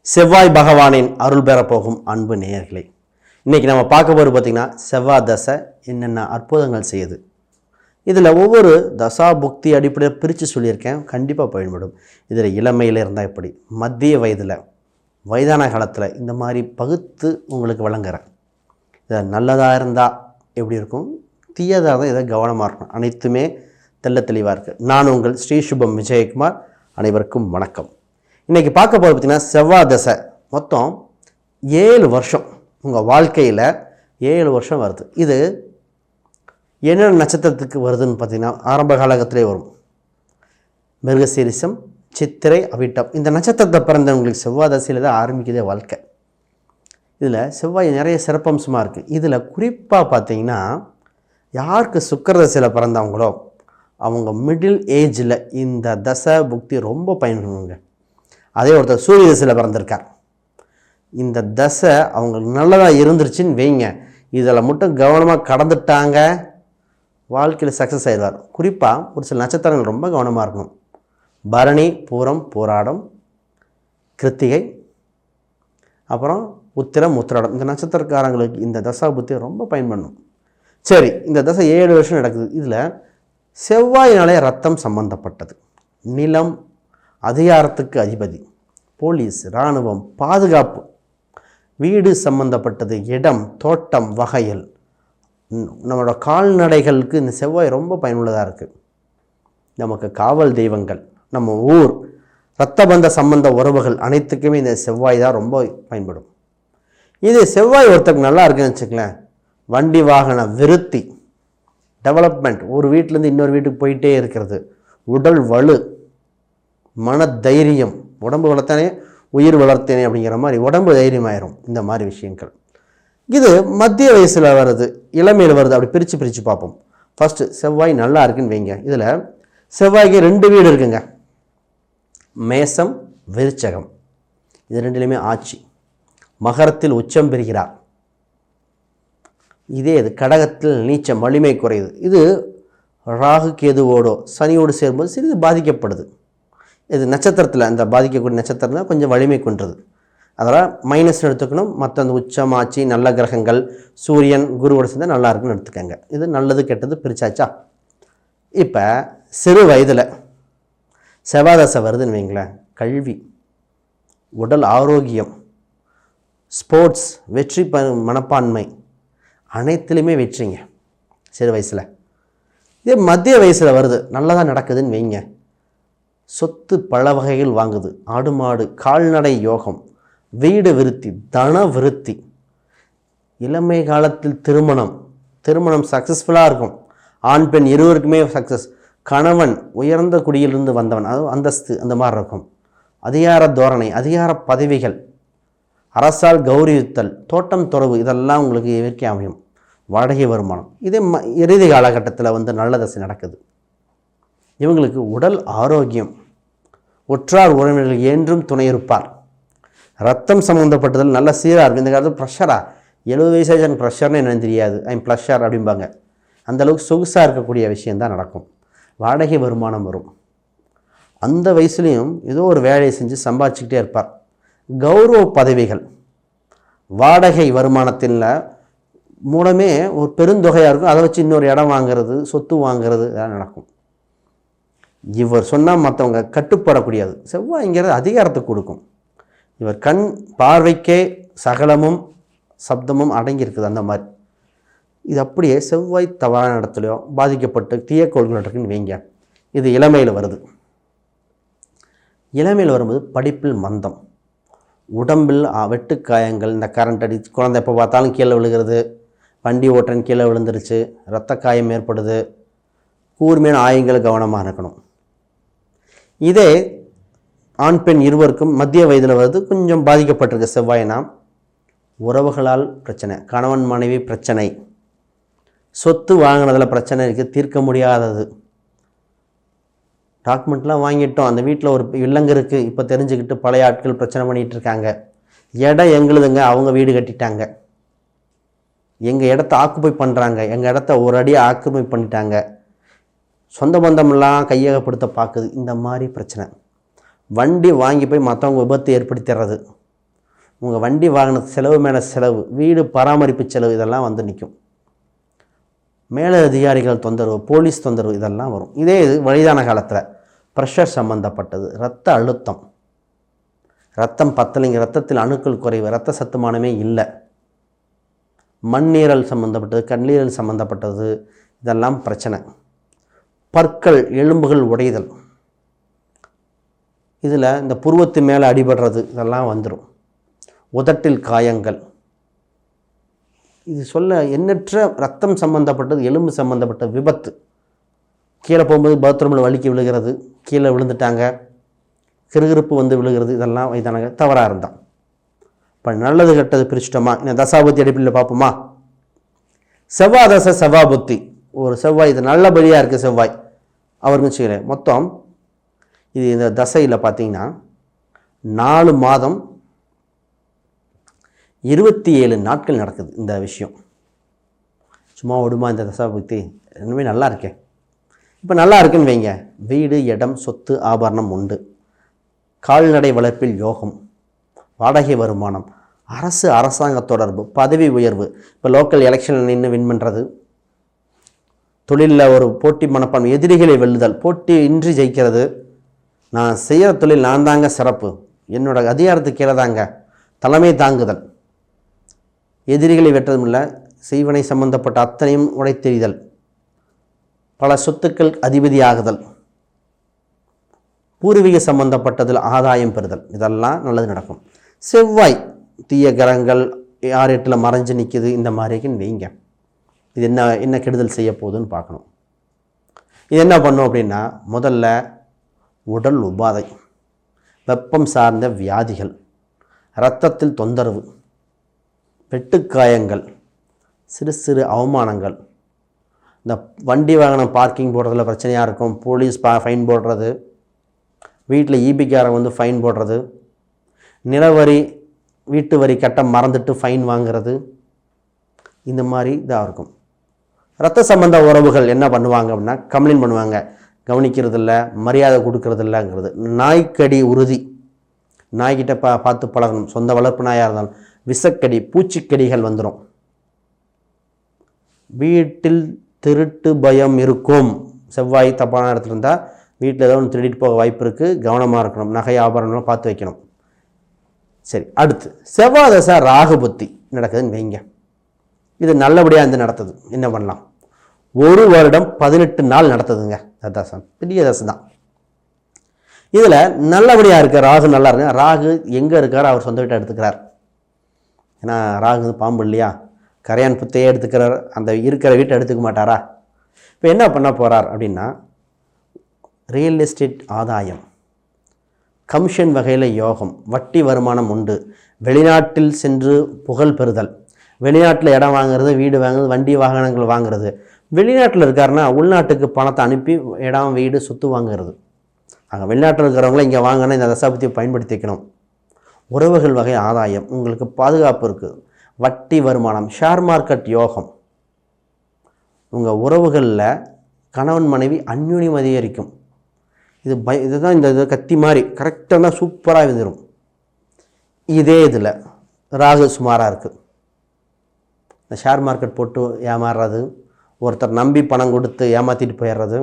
செவ்வாய் பகவானின் அருள் பெறப்போகும் அன்பு நேயர்களே, இன்றைக்கி நம்ம பார்க்க போகிறது பார்த்திங்கன்னா செவ்வாய் தசை என்னென்ன அற்புதங்கள் செய்யுது. இதில் ஒவ்வொரு தசா புக்தி அடிப்படையில் பிரித்து சொல்லியிருக்கேன், கண்டிப்பாக பயன்படும். இதில் இளமையில் இருந்தால் எப்படி, மத்திய வயதில், வயதான காலத்தில் இந்த மாதிரி பகுத்து உங்களுக்கு வழங்குறேன். இதில் நல்லதாக இருந்தால் எப்படி இருக்கும், தீயதாக தான் இதை கவனமாக இருக்கும். அனைத்துமே தெள்ள தெளிவாக இருக்குது. நான் உங்கள் ஸ்ரீ சுபம் விஜயகுமார். அனைவருக்கும் வணக்கம். இன்றைக்கி பார்க்க போகிறது பார்த்திங்கன்னா செவ்வாய் தசை மொத்தம் 7 வருஷம் உங்கள் வாழ்க்கையில் 7 வருஷம் வருது. இது என்னென்ன நட்சத்திரத்துக்கு வருதுன்னு பார்த்திங்கன்னா ஆரம்ப காலகத்திலே வரும். மிருகசீரிசம், சித்திரை, அவிட்டம் இந்த நட்சத்திரத்தை பிறந்தவங்களுக்கு செவ்வாய் தசையில் தான் ஆரம்பிக்குதே வாழ்க்கை. இதில் செவ்வாய் நிறைய சிறப்பம்சமாக இருக்குது. இதில் குறிப்பாக பார்த்திங்கன்னா யாருக்கு சுக்கிர தசையில் பிறந்தவங்களோ அவங்க மிடில் ஏஜில் இந்த தசை புக்தி ரொம்ப பயன்படுவாங்க. அதே ஒருத்தர் சூரிய தசையில் பிறந்திருக்கார், இந்த தசை அவங்களுக்கு நல்லதாக இருந்துருச்சுன்னு வைங்க, இதில் மட்டும் கவனமாக கடந்துட்டாங்க, வாழ்க்கையில் சக்ஸஸ் ஆயிடுவார். குறிப்பாக ஒரு சில நட்சத்திரங்கள் ரொம்ப கவனமாக இருக்கணும். பரணி, பூரம், பூராடம், கிருத்திகை, அப்புறம் உத்திரம், உத்திராடம் இந்த நட்சத்திரக்காரங்களுக்கு இந்த தசா புத்தியை ரொம்ப பயன்படணும். சரி, இந்த தசை 7 வருஷம் நடக்குது. இதில் செவ்வாயினாலே ரத்தம் சம்பந்தப்பட்டது, நிலம், அதிகாரத்துக்கு அதிபதி, போலீஸ், இராணுவம், பாதுகாப்பு, வீடு சம்பந்தப்பட்டது, இடம், தோட்டம், வகையில், நம்மளோட கால்நடைகளுக்கு இந்த செவ்வாய் ரொம்ப பயனுள்ளதாக இருக்குது. நமக்கு காவல் தெய்வங்கள், நம்ம ஊர், இரத்தபந்த சம்பந்த உறவுகள் அனைத்துக்குமே இந்த செவ்வாய் தான் ரொம்ப பயன்படும். இது செவ்வாய் ஒருத்தருக்கு நல்லா இருக்குன்னு வச்சுக்கலேன், வண்டி வாகன விருத்தி, டெவலப்மெண்ட், ஒரு வீட்டிலேருந்து இன்னொரு வீட்டுக்கு போயிட்டே இருக்கிறது, உடல் வலு, மன தைரியம், உடம்பு வளர்த்தானே உயிர் வளர்த்தேனே அப்படிங்கிற மாதிரி உடம்பு தைரியமாயிரும். இந்த மாதிரி விஷயங்கள் இது மத்திய வயசில் வருது, இளமையில் வருது. அப்படி பிரித்து பார்ப்போம். ஃபஸ்ட்டு செவ்வாய் நல்லா இருக்குன்னு வைங்க. இதில் செவ்வாய்க்கு 2 வீடு இருக்குங்க, மேசம், விருச்சகம். இது ரெண்டுலேயுமே ஆட்சி. மகரத்தில் உச்சம் பெறுகிறார். இதே இது கடகத்தில் நீச்சம், வலிமை குறையுது. இது ராகு கேதுவோடோ சனியோடு சேரும்போது சிறிது பாதிக்கப்படுது. இது நட்சத்திரத்தில் அந்த பாதிக்கக்கூடிய நட்சத்திரம் தான் கொஞ்சம் வலிமை கொன்றது. அதனால் மைனஸ் எடுத்துக்கணும். மற்ற அந்த உச்சம், ஆட்சி, நல்ல கிரகங்கள், சூரியன், குருவோட சேர்ந்தால் நல்லா இருக்குன்னு எடுத்துக்கோங்க. இது நல்லது கெட்டது பிரிச்சாச்சா. இப்போ சிறு வயதில் செவ்வாய் தசை வருதுன்னு வைங்களேன், கல்வி, உடல் ஆரோக்கியம், ஸ்போர்ட்ஸ், வெற்றி மனப்பான்மை அனைத்துலேயுமே வெற்றிங்க சிறு வயசில். இதே மத்திய வயசில் வருது, நல்லதாக நடக்குதுன்னு வைங்க, சொத்து பல வகைகள் வாங்குது, ஆடு மாடு, கால்நடை யோகம், வீடு விருத்தி, தன விருத்தி, இளமை காலத்தில் திருமணம் சக்ஸஸ்ஃபுல்லாக இருக்கும். ஆண் பெண் இருவருக்குமே சக்ஸஸ். கணவன் உயர்ந்த குடியிலிருந்து வந்தவன், அது அந்தஸ்து அந்த மாதிரி இருக்கும். அதிகார தோரணை, அதிகார பதவிகள், அரசால் கௌரவித்தல், தோட்டம் துறவு இதெல்லாம் உங்களுக்கு இயற்கை அமையும். வாடகை வருமானம். இதே இறுதி காலகட்டத்தில் நல்ல தசை நடக்குது. இவங்களுக்கு உடல் ஆரோக்கியம், உற்றார் உறவினர்கள் என்றும் துணை இருப்பார். ரத்தம் சம்மந்தப்பட்டதில் நல்ல சீராக இருக்கும். இந்த காலத்தில் ப்ரெஷரா 70 வயசாக ப்ரெஷர்னு என்னன்னு தெரியாது, ப்ளஷர் அப்படிம்பாங்க. அந்தளவுக்கு சொகுசாக இருக்கக்கூடிய விஷயந்தான் நடக்கும். வாடகை வருமானம் வரும். அந்த வயசுலேயும் ஏதோ ஒரு வேலையை செஞ்சு சம்பாதிச்சுக்கிட்டே இருப்பார். கௌரவ பதவிகள், வாடகை வருமானத்தில் மூலமே ஒரு பெருந்தொகையாக இருக்கும். அதை வச்சு இன்னொரு இடம் வாங்கிறது, சொத்து வாங்கிறது இதெல்லாம் நடக்கும். இவர் சொன்னால் மற்றவங்க கட்டுப்படக்கூடியது. செவ்வாய்ங்கிறது அதிகாரத்தை கொடுக்கும். இவர் கண் பார்வைக்கே சகலமும் சப்தமும் அடங்கியிருக்குது. அந்த மாதிரி இது அப்படியே செவ்வாய் தவறான இடத்துலையோ பாதிக்கப்பட்டு தீயக்கோள்கள் இருக்குன்னு வைங்க. இது இளமையில் வருது. இளமையில் வரும்போது படிப்பில் மந்தம், உடம்பில் வெட்டுக்காயங்கள், இந்த கரண்ட் அடி, குழந்தை எப்போ பார்த்தாலும் கீழே விழுகிறது, வண்டி ஓட்டுறன்னு கீழே விழுந்துருச்சு, இரத்த காயம் ஏற்படுது, கூர்மையான ஆயங்கள் கவனமாக இருக்கணும். இதே ஆண் பெண் இருவருக்கும் மத்திய வயதில் வருது, கொஞ்சம் பாதிக்கப்பட்டிருக்கு செவ்வாய்னா. உறவுகளால் பிரச்சனை, கணவன் மனைவி பிரச்சனை, சொத்து வாங்கினதில் பிரச்சனை இருக்குது, தீர்க்க முடியாதது. டாக்குமெண்ட்லாம் வாங்கிட்டோம், அந்த வீட்டில் ஒரு வில்லங்க இருக்குது, இப்போ தெரிஞ்சுக்கிட்டு பழைய ஆட்கள் பிரச்சனை பண்ணிகிட்டு இருக்காங்க. இடம் எங்களுதுங்க, அவங்க வீடு கட்டிட்டாங்க, எங்கள் இடத்த ஆக்குப்பை பண்ணுறாங்க, எங்கள் இடத்த ஒரு அடி ஆக்கிரமிப்பு பண்ணிட்டாங்க, சொந்த பந்தமெல்லாம் கையகப்படுத்த பார்க்குது. இந்த மாதிரி பிரச்சனை. வண்டி வாங்கி போய் மற்றவங்க விபத்து ஏற்படுத்திடுறது, உங்கள் வண்டி வாகன செலவு மேலே செலவு, வீடு பராமரிப்பு செலவு இதெல்லாம் வந்து நிற்கும். மேலே அதிகாரிகள் தொந்தரவு, போலீஸ் தொந்தரவு இதெல்லாம் வரும். இதே இது வயதான காலத்தில் ப்ரெஷர் சம்மந்தப்பட்டது, இரத்த அழுத்தம், ரத்தம் பத்தலைங்க, ரத்தத்தில் அணுக்கள் குறைவு, இரத்த சத்துமானமே இல்லை, மண்ணீரல் சம்மந்தப்பட்டது, கல்லீரல் சம்மந்தப்பட்டது இதெல்லாம் பிரச்சனை. பற்கள் எலும்புகள் உடைதல், இதில் இந்த புருவத்து மேலே அடிபடுறது இதெல்லாம் வந்துடும். உதட்டில் காயங்கள், இது சொல்ல எண்ணற்ற ரத்தம் சம்மந்தப்பட்டது, எலும்பு சம்மந்தப்பட்ட விபத்து, கீழே போகும்போது பாத்ரூமில் வலிக்கி விழுகிறது, கீழே விழுந்துட்டாங்க, கிருகிருப்பு வந்து விழுகிறது, இதெல்லாம் வயதானங்க தவறாக இருந்தான். இப்போ நல்லது கெட்டது பிரிச்சிட்டோமா? இந்த தசாபுத்தி அடிப்படையில் பார்ப்போமா? செவ்வாய் தசை, செவ்வாய் புத்தி. ஒரு செவ்வாய் இது நல்லபடியாக இருக்குது செவ்வாய் அவருக்கு வச்சுக்கிறேன். மொத்தம் இது இந்த தசையில் பார்த்தீங்கன்னா 4 மாதம் 27 நாட்கள் நடக்குது இந்த விஷயம். சும்மா விடுமா இந்த தசாபுத்தி? இன்னுமே நல்லா இருக்கேன். இப்போ நல்லா இருக்குன்னு வைங்க, வீடு, இடம், சொத்து, ஆபரணம் உண்டு, கால்நடை வளர்ப்பில் யோகம், வாடகை வருமானம், அரசு அரசாங்க தொடர்பு, பதவி உயர்வு, இப்போ லோக்கல் எலெக்ஷனில் நின்று வின் பண்ணுறது, தொழிலில் ஒரு போட்டி மனப்பான்மை, எதிரிகளை வெல்லுதல், போட்டி இன்றி ஜெயிக்கிறது, நான் செய்கிற தொழில் நான் தாங்க சிறப்பு, என்னோட அதிகாரத்துக்கு கீழே தாங்க, தலைமை தாங்குதல், எதிரிகளை வெற்றதும் இல்லை, செய்வனை சம்பந்தப்பட்ட அத்தனையும் உடைத்தெறிதல், பல சொத்துக்கள் அதிபதியாகுதல், பூர்வீக சம்பந்தப்பட்டதில் ஆதாயம் பெறுதல், இதெல்லாம் நல்லது நடக்கும். செவ்வாய் தீய கிரகங்கள் 6-8 மறைஞ்சு நிற்கிது, இந்த மாதிரிக்குன்னு வைங்க, இது என்ன கெடுதல் செய்ய போகுதுன்னு பார்க்கணும். இது என்ன பண்ணும் அப்படின்னா, முதல்ல உடல் உபாதை, வெப்பம் சார்ந்த வியாதிகள், இரத்தத்தில் தொந்தரவு, வெட்டுக்காயங்கள், சிறு சிறு அவமானங்கள், இந்த வண்டி வாகனம் பார்க்கிங் போடுறதுல பிரச்சனையாக இருக்கும், போலீஸ் ஃபைன் போடுறது, வீட்டில் ஈபிக்காரன் வந்து ஃபைன் போடுறது, நிலவரி வீட்டு வரி கட்ட மறந்துட்டு ஃபைன் வாங்கிறது, இந்த மாதிரி இதாக இருக்கும். இரத்த சம்பந்த உறவுகள் என்ன பண்ணுவாங்க அப்படின்னா, கம்ப்ளைண்ட் பண்ணுவாங்க, கவனிக்கிறதில்ல, மரியாதை கொடுக்கறதில்லங்கிறது. நாய்க்கடி உறுதி, நாய்கிட்ட பார்த்து பழகணும், சொந்த வளர்ப்பு நாயாக இருந்தாலும். விஷக்கடி, பூச்சிக்கடிகள் வந்துடும். வீட்டில் திருட்டு பயம் இருக்கும். செவ்வாய் தப்பான இடத்துல இருந்தால் வீட்டில் ஏதோ ஒன்று திருடிட்டு போக வாய்ப்பு இருக்குது, கவனமாக இருக்கணும், நகை ஆபரணம் பார்த்து வைக்கணும். சரி, அடுத்து செவ்வாய் தசை ராகு புத்தி நடக்குதுன்னு வைங்க, இது நல்லபடியாக இருந்து நடத்துது. என்ன பண்ணலாம்? 1 வருடம் 18 நாள் நடத்துதுங்க தசை, பெரிய தசை தான். இதில் நல்லபடியாக இருக்க ராகு நல்லா இருக்கு. ராகு எங்கே இருக்கார்? அவர் சொந்த வீட்டை எடுத்துக்கிறார். ஏன்னா ராகு பாம்பு இல்லையா, கரையான் புத்தையே எடுத்துக்கிறார், அந்த இருக்கிற வீட்டை எடுத்துக்க மாட்டாரா? இப்போ என்ன பண்ண போகிறார் அப்படின்னா, ரியல் எஸ்டேட் ஆதாயம், கமிஷன் வகையில் யோகம், வட்டி வருமானம் உண்டு, வெளிநாட்டில் சென்று புகழ் பெறுதல், வெளிநாட்டில் இடம் வாங்குறது, வீடு வாங்குறது, வண்டி வாகனங்கள் வாங்குறது. வெளிநாட்டில் இருக்காருன்னா உள்நாட்டுக்கு பணத்தை அனுப்பி இடம், வீடு, சொத்து வாங்குறது. அங்கே வெளிநாட்டில் இருக்கிறவங்கள இங்கே வாங்கினா இந்த தசாபுத்தியை பயன்படுத்தி வைக்கணும். உறவுகள் வகை ஆதாயம், உங்களுக்கு பாதுகாப்பு இருக்குது, வட்டி வருமானம், ஷேர் மார்க்கெட் யோகம், உங்கள் உறவுகளில் கணவன் மனைவி அந்யோன்யம் அதிகரிக்கும். இதுதான் இந்த கத்தி மாதிரி கரெக்டாக தான் சூப்பராக வந்துடும். இதே இதில் ராகு சுமாராக இருக்குது. இந்த ஷேர் மார்க்கெட் போட்டு ஏமாறுறது, ஒருத்தர் நம்பி பணம் கொடுத்து ஏமாற்றிட்டு போயிடுறது,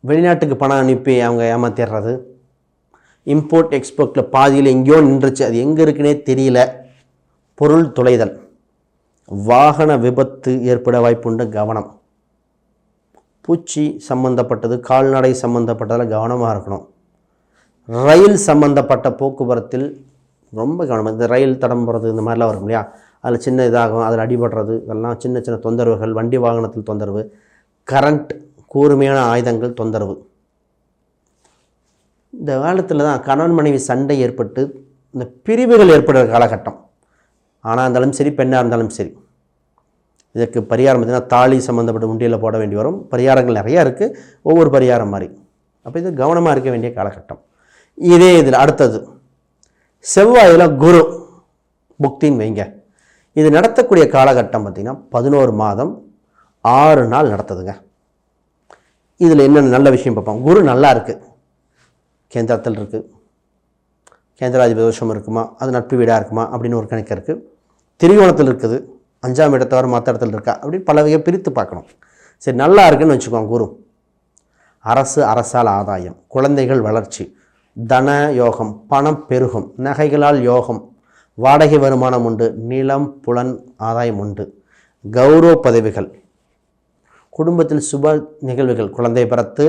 வெளிநாட்டுக்கு பணம் அனுப்பி அவங்க ஏமாற்றிடுறது, இம்போர்ட் எக்ஸ்போர்ட்டில் பாதியில் எங்கேயோ நின்றுச்சு, அது எங்கே இருக்குன்னே தெரியல, பொருள் தொலைதல், வாகன விபத்து ஏற்பட வாய்ப்புண்டு, கவனம், பூச்சி சம்பந்தப்பட்டது, கால்நடை சம்பந்தப்பட்டதில் கவனமாக இருக்கணும். ரயில் சம்பந்தப்பட்ட போக்குவரத்தில் ரொம்ப கவனம். இந்த ரயில் தடம் போகிறது இந்த மாதிரிலாம் வரும் இல்லையா, அதில் சின்ன இதாகும், அதில் அடிபடுறது, இதெல்லாம் சின்ன சின்ன தொந்தரவுகள். வண்டி வாகனத்தில் தொந்தரவு, கரண்ட், கூர்மையான ஆயுதங்கள் தொந்தரவு. இந்த காலத்தில் தான் கணவன் மனைவி சண்டை ஏற்பட்டு இந்த பிரிவுகள் ஏற்படுற காலகட்டம். ஆணாக இருந்தாலும் சரி, பெண்ணாக இருந்தாலும் சரி. இதற்கு பரிகாரம் பார்த்திங்கன்னா, தாலி சம்மந்தப்பட்ட உண்டியில் போட வேண்டி வரும். பரிகாரங்கள் நிறையா இருக்குது, ஒவ்வொரு பரிகாரம் மாதிரி. அப்போ இது கவனமாக இருக்க வேண்டிய காலகட்டம். இதே இதில் அடுத்தது செவ்வாயில் குரு புக்தின்னு வைங்க. இது நடத்தக்கூடிய காலகட்டம் பார்த்திங்கன்னா 11 மாதம் 6 நாள் நடத்துதுங்க. இதில் என்னென்ன நல்ல விஷயம் பார்ப்போம். குரு நல்லா இருக்குது, கேந்திரத்தில் இருக்குது. கேந்திராதிபதி தோஷம் இருக்குமா, அது நட்பு வீடாக இருக்குமா அப்படின்னு ஒரு கணக்கு இருக்குது. திரிகோணத்தில் இருக்குது, 5ஆம் இடத்தவரை மற்ற இடத்துல இருக்கா அப்படின்னு பல வகையை பிரித்து பார்க்கணும். சரி, நல்லா இருக்குன்னு வச்சுக்கோங்க. குரு அரசால் ஆதாயம், குழந்தைகள் வளர்ச்சி, தன யோகம், பணம் பெருகும், நகைகளால் யோகம், வாடகை வருமானம் உண்டு, நிலம் புலன் ஆதாயம் உண்டு, கௌரவ பதவிகள், குடும்பத்தில் சுப நிகழ்வுகள், குழந்தை பிறத்து,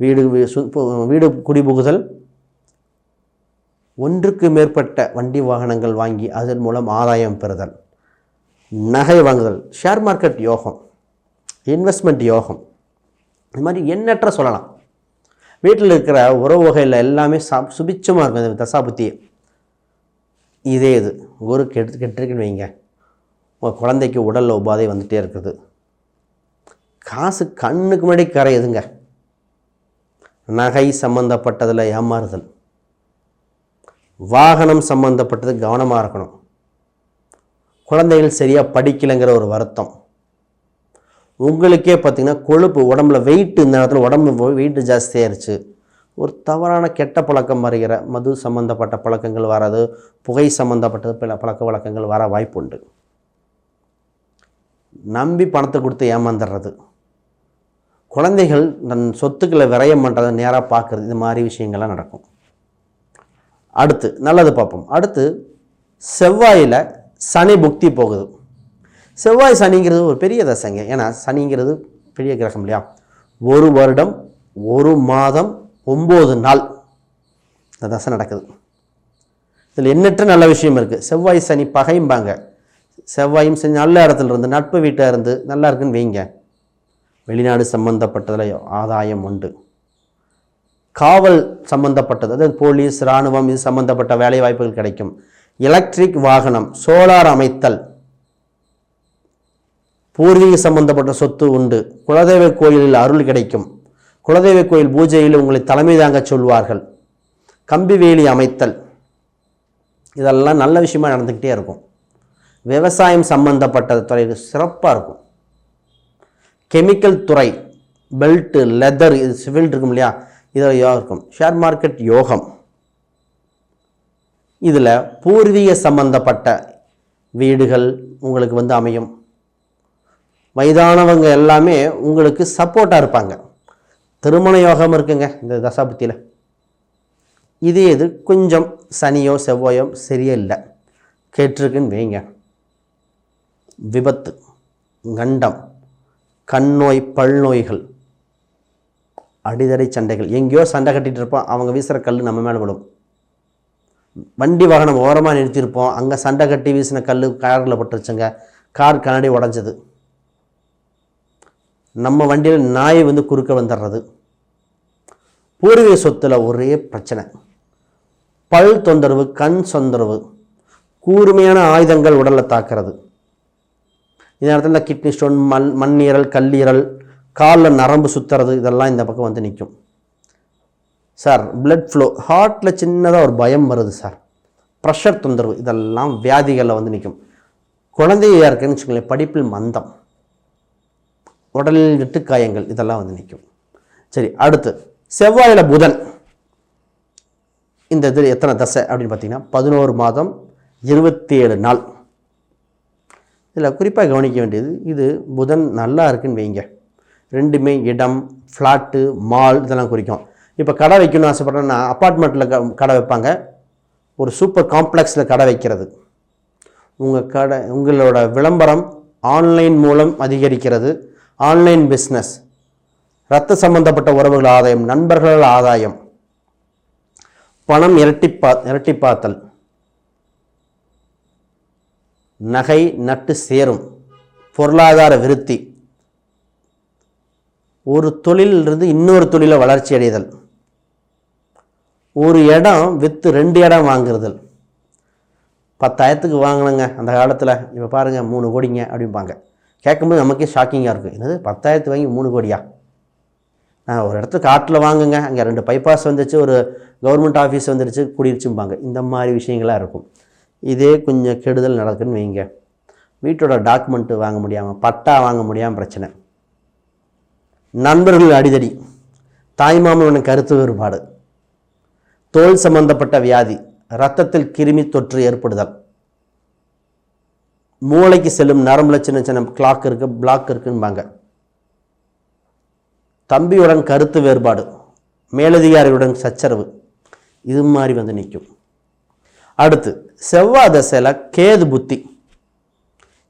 வீடு குடிபுகுதல், ஒன்றுக்கு மேற்பட்ட வண்டி வாகனங்கள் வாங்கி அதன் மூலம் ஆதாயம் பெறுதல், நகை வாங்குதல், ஷேர் மார்க்கெட் யோகம், இன்வெஸ்ட்மெண்ட் யோகம், இது மாதிரி எண்ணற்ற சொல்லலாம். வீட்டில் இருக்கிற உறவு வகையில் எல்லாமே சுபிச்சமாக இருக்கும் இந்த தசாபுத்தியை. இதே இது ஒரு கெட்டிருக்குன்னு வைங்க, உங்கள் குழந்தைக்கு உடலில் உபாதை வந்துகிட்டே இருக்குது, காசு கண்ணுக்கு முன்னாடி கரையுதுங்க, நகை சம்பந்தப்பட்டதில் ஏமாறுதல், வாகனம் சம்பந்தப்பட்டது கவனமாக இருக்கணும், குழந்தைகள் சரியாக படிக்கலைங்கிற ஒரு வருத்தம், உங்களுக்கே பார்த்திங்கன்னா கொழுப்பு உடம்புல வெயிட், இந்த நேரத்தில் உடம்பு வெயிட் ஜாஸ்தியாகிருச்சு, ஒரு தவறான கெட்ட பழக்கம் வருகிற மது சம்பந்தப்பட்ட பழக்கங்கள் வராது, புகை சம்பந்தப்பட்டது பழக்க வழக்கங்கள் வர வாய்ப்பு உண்டு, நம்பி பணத்தை கொடுத்து ஏமாந்துடுறது, குழந்தைகள் தன் சொத்துக்களை விரயம் பண்ணுறதை நேராக பார்க்குறது, இது மாதிரி விஷயங்கள்லாம் நடக்கும். அடுத்து நல்லது பார்ப்போம். அடுத்து செவ்வாயில் சனி புக்தி போகுது. செவ்வாய் சனிங்கிறது ஒரு பெரிய தசைங்க. ஏன்னா சனிங்கிறது பெரிய கிரகம் இல்லையா. 1 வருடம் 1 மாதம் 9 நாள் இந்த தசை நடக்குது. இதில் எண்ணற்ற நல்ல விஷயம் இருக்குது. செவ்வாய் சனி பகைம்பாங்க. செவ்வாயும் சனி நல்ல இடத்துல இருந்து நட்பு வீட்டாக இருந்து நல்லா இருக்குன்னு வைங்க, வெளிநாடு சம்பந்தப்பட்டதில் ஆதாயம் உண்டு, காவல் சம்பந்தப்பட்டது, அதாவது போலீஸ் இராணுவம் இது சம்பந்தப்பட்ட வேலை வாய்ப்புகள் கிடைக்கும், எலக்ட்ரிக் வாகனம், சோலார் அமைத்தல், பூர்வீக சம்பந்தப்பட்ட சொத்து உண்டு, குலதெய்வ கோயிலில் அருள் கிடைக்கும், குலதெய்வ கோயில் பூஜையில் உங்களை தலைமை தாங்க சொல்வார்கள், கம்பி வேலி அமைத்தல், இதெல்லாம் நல்ல விஷயமா நடந்துக்கிட்டே இருக்கும். விவசாயம் சம்பந்தப்பட்ட துறை சிறப்பாக இருக்கும். கெமிக்கல் துறை, பெல்ட்டு, லெதர், இது சிவில் இருக்கும் இல்லையா, இதில் யோகம் இருக்கும். ஷேர் மார்க்கெட் யோகம். இதில் பூர்வீக சம்பந்தப்பட்ட வீடுகள் உங்களுக்கு அமையும். வயதானவங்க எல்லாமே உங்களுக்கு சப்போர்ட்டாக இருப்பாங்க. திருமண யோகம் இருக்குங்க இந்த தசாபுத்தியில். இது கொஞ்சம் சனியோ செவ்வாயோ சரியில்லை கேட்டிருக்குன்னு வைங்க, விபத்து, கண்டம், கண்ணோய், பல்நோய்கள், அடிதடை சண்டைகள், எங்கேயோ சண்டை கட்டிகிட்டு இருப்போம், அவங்க வீசுகிற கல் நம்ம மேலே விடும். வண்டி வாகனம் ஓரமாக நிறுத்தியிருப்போம், அங்கே சண்டை கட்டி வீசின கல் காரில் பட்டுருச்சுங்க, கார் கண்ணாடி உடஞ்சது. நம்ம வண்டியில் நாய் குறுக்க வந்துடுறது. பூர்வீக சொத்தில் ஒரே பிரச்சனை, பல் தொந்தரவு, கண் தொந்தரவு, கூர்மையான ஆயுதங்கள் உடலில் தாக்குறது. இந்த நேரத்தில் கிட்னி ஸ்டோன், மண்ணீரல், கல்லீரல், காலில் நரம்பு சுற்றுறது, இதெல்லாம் இந்த பக்கம் நிற்கும். சார் பிளட் ஃப்ளோ, ஹார்ட்டில் சின்னதாக ஒரு பயம் வருது சார், ப்ரெஷர் தொந்தரவு, இதெல்லாம் வியாதிகளில் நிற்கும். குழந்தையாக இருக்குன்னு வச்சுக்கோங்களேன், படிப்பில் மந்தம், உடலில் வெட்டுக்காயங்கள், இதெல்லாம் நிற்கும். சரி, அடுத்து செவ்வாயில் புதன். இந்த இது எத்தனை தசை அப்படின்னு பார்த்தீங்கன்னா 11 மாதம் 27 நாள். இதில் குறிப்பாக கவனிக்க வேண்டியது, இது புதன் நல்லா இருக்குன்னு வைங்க, ரெண்டுமே இடம், ஃப்ளாட்டு, மால் இதெல்லாம் குறிக்கும். இப்போ கடை வைக்கணும்னு ஆசைப்பட்றேன்னா அப்பார்ட்மெண்ட்டில் கடை வைப்பாங்க, ஒரு சூப்பர் காம்ப்ளெக்ஸில் கடை வைக்கிறது, உங்களோட விளம்பரம் ஆன்லைன் மூலம் அதிகரிக்கிறது, ஆன்லைன் பிஸ்னஸ், இரத்த சம்பந்தப்பட்ட உறவுகள் ஆதாயம், நண்பர்கள் ஆதாயம், பணம் இரட்டிப்பாத்தல், நகை நட்டு சேரும், பொருளாதார விருத்தி, ஒரு தொழிலிருந்து இன்னொரு தொழிலை வளர்ச்சி அடைதல், ஒரு இடம் விற்று 2 இடம் வாங்குறதல். 10,000க்கு வாங்கினங்க அந்த காலத்தில், இப்போ பாருங்கள் 3 கோடிங்க அப்படிம்பாங்க. கேட்கும்போது நமக்கே ஷாக்கிங்காக இருக்கும், என்னது 10,000 வாங்கி 3 கோடியா? ஒரு இடத்துல காட்டில் வாங்குங்க, அங்கே 2 பைபாஸ் வந்துச்சு, ஒரு கவர்மெண்ட் ஆஃபீஸ் வந்துடுச்சு, குடியிருச்சும்பாங்க. இந்த மாதிரி விஷயங்களாக இருக்கும். இதே கொஞ்சம் கெடுதல் நடக்குதுன்னு வைங்க, வீட்டோட டாக்குமெண்ட்டு வாங்க முடியாமல், பட்டா வாங்க முடியாமல் பிரச்சனை, நண்பர்கள் அடிதடி, தாய்மாமனுடன் கருத்து வேறுபாடு, தோல் சம்பந்தப்பட்ட வியாதி, இரத்தத்தில் கிருமி தொற்று ஏற்படுதல், மூளைக்கு செல்லும் நரம்புல சின்ன சின்ன கிளாக் இருக்குது, பிளாக் இருக்குன்பாங்க, தம்பியுடன் கருத்து வேறுபாடு, மேலதிகாரியுடன் சச்சரவு, இது மாதிரி வந்து நிற்கும். அடுத்து செவ்வாய் தசையில் கேது புத்தி,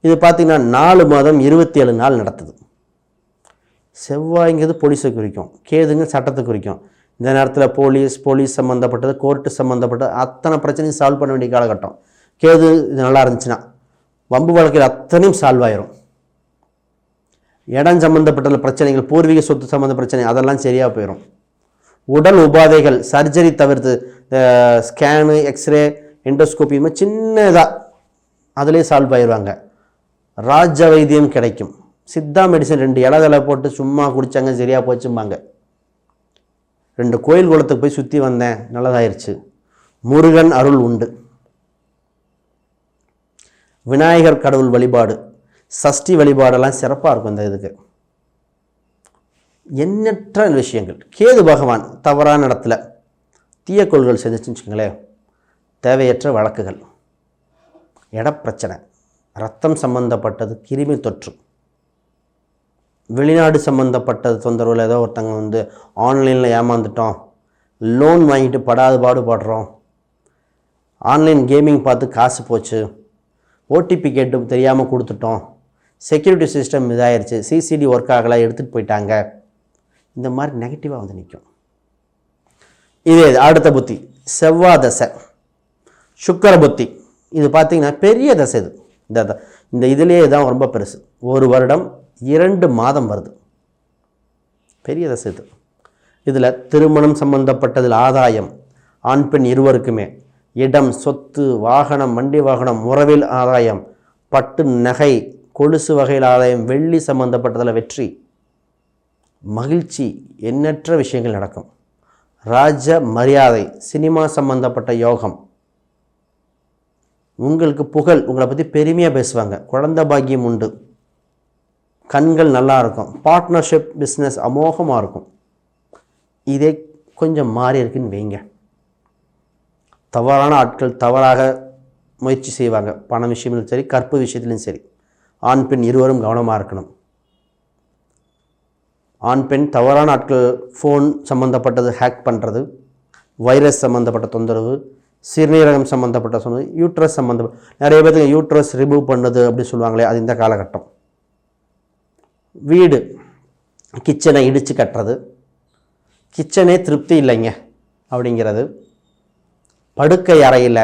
இது பார்த்திங்கன்னா 4 மாதம் 27 நாள் நடத்துது. செவ்வாய்ங்கிறது போலீஸை குறிக்கும், கேதுங்க சட்டத்தை குறிக்கும். இந்த நேரத்தில் போலீஸ் சம்மந்தப்பட்டது, கோர்ட்டு சம்மந்தப்பட்டது அத்தனை பிரச்சனையும் சால்வ் பண்ண வேண்டிய காலகட்டம். கேது இது நல்லா இருந்துச்சுன்னா வம்பு வழக்கில் அத்தனையும் சால்வ் ஆயிரும். இடம் சம்மந்தப்பட்ட பிரச்சனைகள், பூர்வீக சொத்து சம்மந்த பிரச்சனை அதெல்லாம் சரியாக போயிடும். உடல் உபாதைகள், சர்ஜரி தவிர்த்து ஸ்கேனு, எக்ஸ்ரே, எண்டோஸ்கோபி இது மாதிரி சின்னதாக அதிலே சால்வ் ஆயிடுவாங்க. ராஜ வைத்தியம் கிடைக்கும். சித்தா மெடிசன் 2 இலை போட்டு சும்மா குடித்தாங்க சரியாக போச்சும்பாங்க. 2 கோயில் குளத்துக்கு போய் சுற்றி வந்தேன் நல்லதாயிருச்சு. முருகன் அருள் உண்டு. விநாயகர் கடவுள் வழிபாடு, சஷ்டி வழிபாடெல்லாம் சிறப்பாக இருக்கும். இந்த இதுக்கு எண்ணற்ற விஷயங்கள். கேது பகவான் தவறான இடத்துல தீய கொள்கள் செஞ்சுச்சுன்னு வச்சுங்களேன், தேவையற்ற வழக்குகள், இடப்பிரச்சனை, ரத்தம் சம்பந்தப்பட்டது, கிருமி தொற்று, வெளிநாடு சம்மந்தப்பட்டது தொந்தரவில், ஏதோ ஒருத்தங்க வந்து ஆன்லைனில் ஏமாந்துட்டோம், லோன் வாங்கிட்டு படாது பாடுபடுறோம், ஆன்லைன் கேமிங் பார்த்து காசு போச்சு, ஓடிபி கேட்டு தெரியாமல் கொடுத்துட்டோம், செக்யூரிட்டி சிஸ்டம் இதாகிடுச்சு, சிசிடி ஒர்க் ஆகலை எடுத்துகிட்டு போயிட்டாங்க, இந்த மாதிரி நெகட்டிவாக வந்து நிற்கும். இதே அடுத்த புத்தி செவ்வாய் தசை, சுக்கர புத்தி, இது பார்த்திங்கன்னா பெரிய தசை. இது இந்த இதிலே தான் ரொம்ப பெருசு. 1 வருடம் 2 மாதம் வருது, பெரிய தசை இது. இதில் திருமணம் சம்பந்தப்பட்டதில் ஆதாயம், ஆண் பெண் இருவருக்குமே, இடம், சொத்து, வாகனம், வண்டி வாகனம், உறவில் ஆதாயம், பட்டு நகை, கொலுசு வகையில் ஆதாயம், வெள்ளி சம்பந்தப்பட்டதில் வெற்றி, மகிழ்ச்சி, எண்ணற்ற விஷயங்கள் நடக்கும். ராஜ மரியாதை, சினிமா சம்பந்தப்பட்ட யோகம், உங்களுக்கு புகழ், உங்களை பற்றி பெருமையாக பேசுவாங்க, குழந்தை பாக்கியம் உண்டு, கண்கள் நல்லா இருக்கும், பார்ட்னர்ஷிப் பிஸ்னஸ் அமோகமாக இருக்கும். இதே கொஞ்சம் மாறி இருக்குன்னு வைங்க. தவறான ஆட்கள் தவறாக முயற்சி செய்வாங்க, பண விஷயத்திலும் சரி, கற்பு விஷயத்திலும் சரி. ஆண் பெண் இருவரும் கவனமாக இருக்கணும். ஆண் பெண் தவறான ஆட்கள், ஃபோன் சம்மந்தப்பட்டது ஹேக் பண்ணுறது, வைரஸ் சம்மந்தப்பட்ட தொந்தரவு, சிறுநீரகம் சம்மந்தப்பட்ட தொந்தரவு, யூட்ரஸ் சம்மந்தப்பட்ட, நிறைய பேருக்கு யூட்ரஸ் ரிமூவ் பண்ணுது அப்படின்னு சொல்லுவாங்களே, அது இந்த காலகட்டம். வீடு கிச்சனை இடித்து கட்டுறது, கிச்சனே திருப்தி இல்லைங்க அப்படிங்கிறது, படுக்கை அறையில்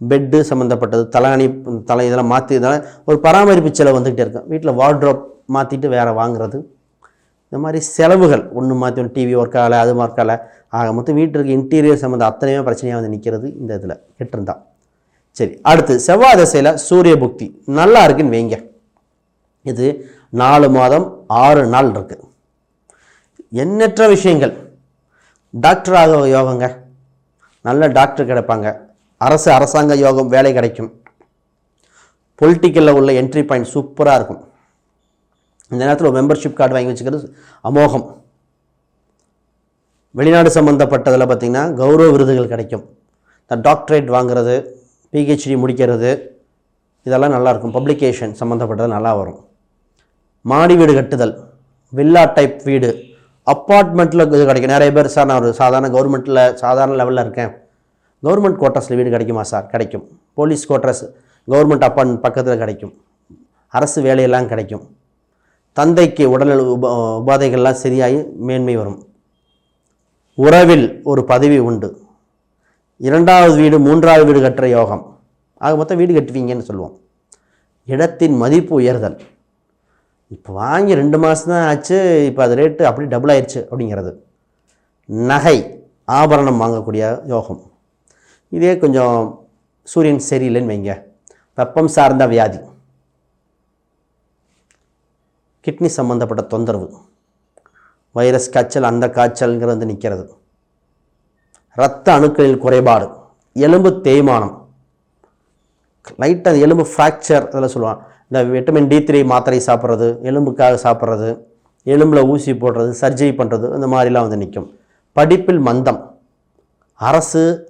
பெட்டு சம்மந்தப்பட்டது, தலை இதெல்லாம் மாற்றி, இதெல்லாம் ஒரு பராமரிப்பு செலவு வந்துக்கிட்டே இருக்கும். வீட்டில் வார்ட்ரோப் மாற்றிட்டு வேறு வாங்குறது, இந்த மாதிரி செலவுகள், ஒன்று மாற்றி ஒன்று டிவி ஒர்க் ஆகலை, அது ஒர்க் ஆகலை, ஆக மொத்தம் வீட்டிற்கு இன்டீரியர் சம்மந்தம் அத்தனையுமே பிரச்சனையாக வந்து நிற்கிறது இந்த இதில் கெட்டிருந்தா. சரி, அடுத்து செவ்வாய் தசையில் சூரிய புக்தி நல்லா இருக்குன்னு வைங்க. இது 4 மாதம் 6 நாள் இருக்குது. எண்ணற்ற விஷயங்கள். டாக்டராக யோகங்க, நல்ல டாக்டர் கிடைப்பாங்க, அரசாங்க யோகம் வேலை கிடைக்கும், பொலிட்டிக்கலில் உள்ள என்ட்ரி பாயிண்ட் சூப்பராக இருக்கும். இந்த நேரத்தில் ஒரு மெம்பர்ஷிப் கார்டு வாங்கி வச்சுக்கிறது அமோகம். வெளிநாடு சம்மந்தப்பட்டதில் பார்த்திங்கன்னா கௌரவ விருதுகள் கிடைக்கும். டாக்டரேட் வாங்குறது, பிஹெச்டி முடிக்கிறது, இதெல்லாம் நல்லாயிருக்கும். பப்ளிகேஷன் சம்மந்தப்பட்டது நல்லா வரும். மாடி வீடு கட்டுதல், வில்லா டைப் வீடு, அப்பார்ட்மெண்ட்டில் இது கிடைக்கும். நிறைய பேர், சார் நான் ஒரு சாதாரண லெவலில் இருக்கேன், கவர்மெண்ட் குவார்ட்டர்ஸில் வீடு கிடைக்குமா சார்? கிடைக்கும். போலீஸ் குவார்ட்டர்ஸ், கவர்மெண்ட் அப்பார்ட்மெண்ட் பக்கத்தில் கிடைக்கும். அரசு வேலையெல்லாம் கிடைக்கும். தந்தைக்கு உடல் உபாதைகள்லாம் சரியாகி மேன்மை வரும். உறவில் ஒரு பதவி உண்டு. 2வது வீடு 3வது வீடு கட்டுற யோகம். ஆக மொத்தம் வீடு கட்டுவீங்கன்னு சொல்லுவோம். இடத்தின் மதிப்பு உயர்தல், இப்போ வாங்கி 2 மாதம் தான் ஆச்சு, இப்போ அது ரேட்டு அப்படி டபுள் ஆயிடுச்சு அப்படிங்கிறது. நகை ஆபரணம் வாங்கக்கூடிய யோகம். இதே கொஞ்சம் சூரியன் சரியில்லைன்னு வைங்க, வெப்பம் சார்ந்த வியாதி, கிட்னி சம்மந்தப்பட்ட தொந்தரவு, வைரஸ் காய்ச்சல், அந்த காய்ச்சல்ங்கிறது வந்து நிற்கிறது. இரத்த அணுக்களில் குறைபாடு, எலும்பு தேய்மானம், லைட்டாக எலும்பு ஃப்ராக்சர், அதில் சொல்லுவாங்க. இந்த விட்டமின் D3 மாத்திரை சாப்பிட்றது, எலும்புக்காக சாப்பிட்றது, எலும்பில் ஊசி போடுறது, சர்ஜரி பண்ணுறது, இந்த மாதிரிலாம் வந்து நிற்கும். படிப்பில் மந்தம்,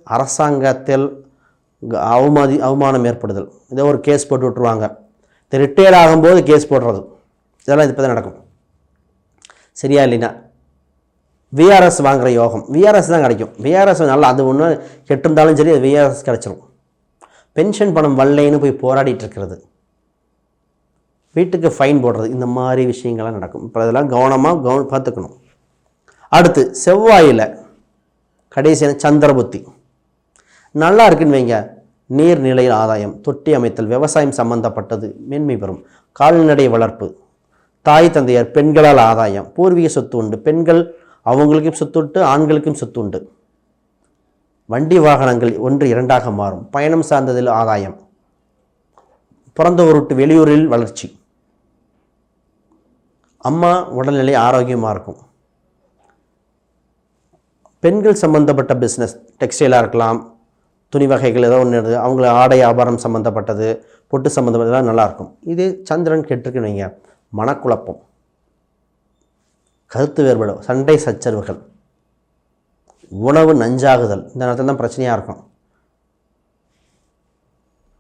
அரசாங்கத்தில் அவமானம் ஏற்படுதல், ஏதோ ஒரு கேஸ் போட்டு விட்டுருவாங்க. ரிட்டையர் ஆகும்போது கேஸ் போடுறது, இதெல்லாம் இப்போ தான் நடக்கும். சரியா இல்லைன்னா விஆர்எஸ் வாங்குகிற யோகம், விஆர்எஸ் தான் கிடைக்கும். விஆர்எஸ் நல்லா, அது ஒன்று கெட்டிருந்தாலும் சரி, அது விஆர்எஸ் கிடச்சிரும். பென்ஷன் பணம் வரலைன்னு போய் போராடிட்டு இருக்கிறது, வீட்டுக்கு ஃபைன் போடுறது, இந்த மாதிரி விஷயங்கள்லாம் நடக்கும். இப்போ அதெல்லாம் கவனமாக பார்த்துக்கணும். அடுத்து செவ்வாயில் கடைசியான சந்திர புத்தி நல்லா இருக்குன்னு வைங்க, நீர்நிலையில் ஆதாயம், தொட்டி அமைத்தல், விவசாயம் சம்பந்தப்பட்டது மேன்மை பெறும், கால்நடை வளர்ப்பு, தாய் தந்தையர் பெண்களால் ஆதாயம், பூர்வீக சொத்து உண்டு, பெண்கள் அவங்களுக்கும் சொத்து உண்டு, ஆண்களுக்கும் சொத்து உண்டு, வண்டி வாகனங்கள் 1-2 மாறும், பயணம் சார்ந்ததில் ஆதாயம், பிறந்த ஊருட்டு வெளியூரில் வளர்ச்சி, அம்மா உடல்நிலை ஆரோக்கியமாக இருக்கும், பெண்கள் சம்பந்தப்பட்ட பிஸ்னஸ், டெக்ஸ்டைலாக இருக்கலாம், துணி வகைகள் ஏதோ ஒன்று இருக்குது, அவங்கள ஆடை ஆபாரம் சம்மந்தப்பட்டது, பொட்டு சம்மந்தப்பட்டதெல்லாம் நல்லாயிருக்கும். இது சந்திரன் கெட்டிருக்குன்னு வைங்க, மனக்குழப்பம், கருத்து வேறுபாடு, சண்டை சச்சரவுகள், உணவு நஞ்சாகுதல், இந்த நேரத்தில் தான் பிரச்சனையாக இருக்கும்.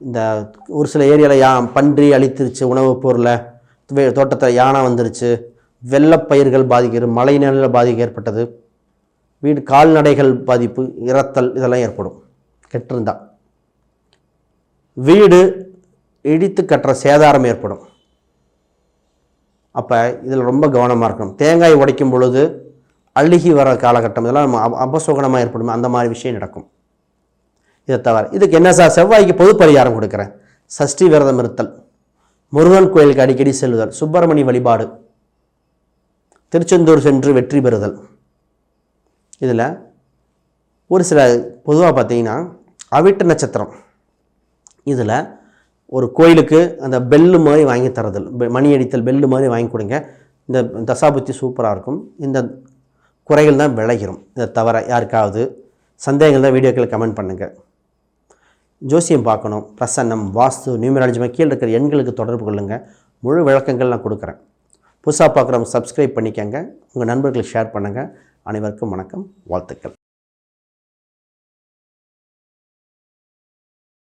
இந்த ஒரு சில ஏரியாவில் பன்றி அழித்திருச்சு உணவுப் பொருளை, தோட்டத்தில் யானை வந்துருச்சு, வெள்ளப்பயிர்கள் பாதிக்கிறது, மழை நிலையில் பாதிக்க ஏற்பட்டது, வீடு கால்நடைகள் பாதிப்பு, இறத்தல், இதெல்லாம் ஏற்படும் கெட்டிருந்தா. வீடு இடித்து கட்டுற சேதாரம் ஏற்படும். அப்போ இதில் ரொம்ப கவனமாக இருக்கணும். தேங்காய் உடைக்கும் பொழுது அழுகி வர காலகட்டம், இதெல்லாம் நம்ம அபசோகனமாக ஏற்படும், அந்த மாதிரி விஷயம் நடக்கும். இதை தவிர இதுக்கு என்ன சார், செவ்வாய்க்கு பொது பரிகாரம் கொடுக்குறேன். சஷ்டி விரதம் இருத்தல், முருகன் கோயிலுக்கு அடிக்கடி செல்லுதல், சுப்பிரமணிய வழிபாடு, திருச்செந்தூர் சென்று வெற்றி பெறுதல். இதில் ஒரு சில பொதுவாக பார்த்தீங்கன்னா அவிட்ட நட்சத்திரம், இதில் ஒரு கோயிலுக்கு அந்த பெல்லு மாதிரி வாங்கி தரதல், மணி அடித்தல் பெல்லு மாதிரி வாங்கி கொடுங்க. இந்த தசாபுத்தி சூப்பராக இருக்கும். இந்த குறைகள் தான் விளைகிறோம். இதை தவிர யாருக்காவது சந்தேகங்கள் தான் வீடியோக்கள் கமெண்ட் பண்ணுங்கள். ஜோசியம் பார்க்கணும், பிரசன்னம், வாஸ்து, நியூமராலஜி கீழே இருக்கிற எண்களுக்கு தொடர்பு கொள்ளுங்கள். முழு விளக்கங்கள் நான் கொடுக்குறேன். புதுசாக பார்க்குறவங்க சப்ஸ்கிரைப் பண்ணிக்கங்க, உங்கள் நண்பர்களுக்கு ஷேர் பண்ணுங்கள். அனைவருக்கும் வணக்கம், வாழ்த்துக்கள்.